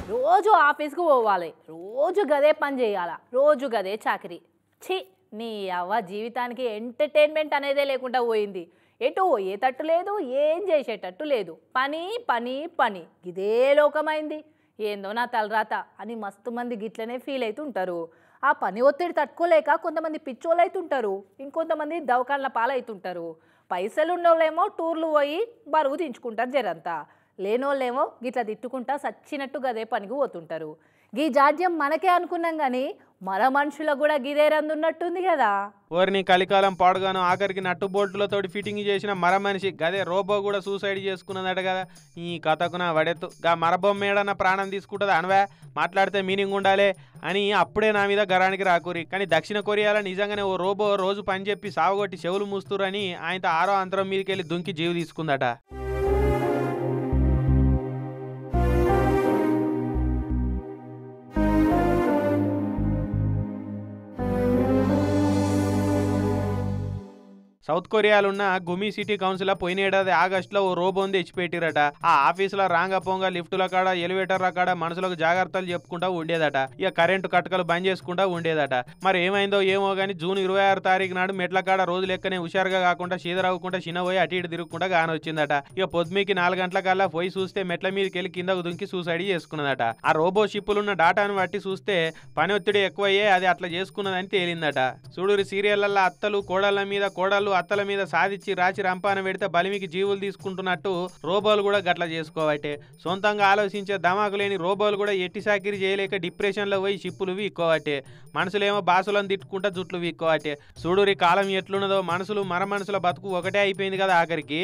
రోజు ఆఫీస్కి పోవాలి, రోజు గదే పని చేయాలా, రోజు గదే చాకరీ. ఛీ, నీ అవ్వ జీవితానికి ఎంటర్టైన్మెంట్ అనేదే లేకుండా పోయింది. ఎటు పోయేటట్టు లేదు, ఏం చేసేటట్టు లేదు. పని పని పని, ఇదే లోకమైంది. ఏందో నా తలరాత అని మస్తు మంది గిట్లనే ఫీల్ అవుతుంటారు. ఆ పని ఒత్తిడి తట్టుకోలేక కొంతమంది పిచ్చోళ్ళు అవుతుంటారు, ఇంకొంతమంది దవకాళ్ళ పాలవుతుంటారు. పైసలు ఉన్నోళ్ళేమో టూర్లు పోయి బరువు దించుకుంటారు జరంతా. లేనోళ్ళేమో గిట్లా తిట్టుకుంటా సచ్చినట్టు గదే పనికి పోతుంటారు. గీ జాడ్యం మనకే అనుకున్నాం కానీ మన మనుషులకు కూడా గిదే రందున్నట్టుంది కదా. ఓరిని కలికాలం పాడుగాను ఆఖరికి నట్టు బోల్టులతోటి ఫిట్టింగ్ చేసిన మర మనిషి గదే రోబో కూడా సూసైడ్ చేసుకున్నదట కదా. ఈ కథకు నా వడెత్తు గా మరబొమ్మ ఏడన్న ప్రాణం తీసుకుంటుంది అనవా, మాట్లాడితే మీనింగ్ ఉండాలి అని అప్పుడే నా మీద గరానికి రాకూరి. కానీ దక్షిణ కొరియాలో నిజంగానే ఓ రోబో రోజు పని చెప్పి సావుగొట్టి చెవులు మూస్తురని ఆయన ఆరో అంతరం మీదకి వెళ్ళి దుంకి జీవి తీసుకుందట. సౌత్ కొరియాలో ఉన్న గుమి సిటీ కౌన్సిల్ పోయిన ఏడాది ఆగస్టులో ఓ రోబోని తెచ్చిపెట్టిరట. ఆ ఆఫీసులో రాంగ పొంగ లిఫ్టుల కాడ ఎలివేటర్ల కాడ మనుషులకు జాగ్రత్తలు చెప్పుకుంటా ఉండేదట. ఇక కరెంటు కట్టకలు బంద్ చేసుకుంటా ఉండేదట. మరి ఏమైందో ఏమో కానీ జూన్ 26 తారీఖు నాడు మెట్ల కాడ రోజు లెక్కనే హుషారుగా కాకుండా చీదరవ్వకుండా చిన్నపోయి అటు ఇటు తిరుగుకుంటా గానొచ్చిందట. ఇక పొద్దుమికి 4 గంటలకల్లా పోయి చూస్తే మెట్ల మీదకి వెళ్ళి కిందకు దుంకి సూసైడ్ చేసుకున్నదట. ఆ రోబో షిప్పులున్న డాటాను బట్టి చూస్తే పని ఒత్తిడి ఎక్కువయ్యే అది అట్లా చేసుకున్నదని తేలిందట. చూడురి సీరియళ్లలో అత్తలు కోడళ్ళ మీద, కోడళ్ళు అత్తల మీద సాధించి రాచి రంపాన పెడితే బలిమికి జీవులు తీసుకుంటున్నట్టు రోబోలు కూడా గట్ల చేసుకోవటే. సొంతంగా ఆలోచించే దమాకు లేని రోబోలు కూడా ఎట్టి సాకిరి చేయలేక డిప్రెషన్లో పోయి షిప్పులు వీక్కోవటే. మనుషులేమో బాసులను తిట్టుకుంటా జుట్లు వీక్కోవటే. చూడురి కాలం ఎట్లున్నదో, మనుషులు మనుషుల బతుకు ఒకటే అయిపోయింది కదా ఆఖరికి.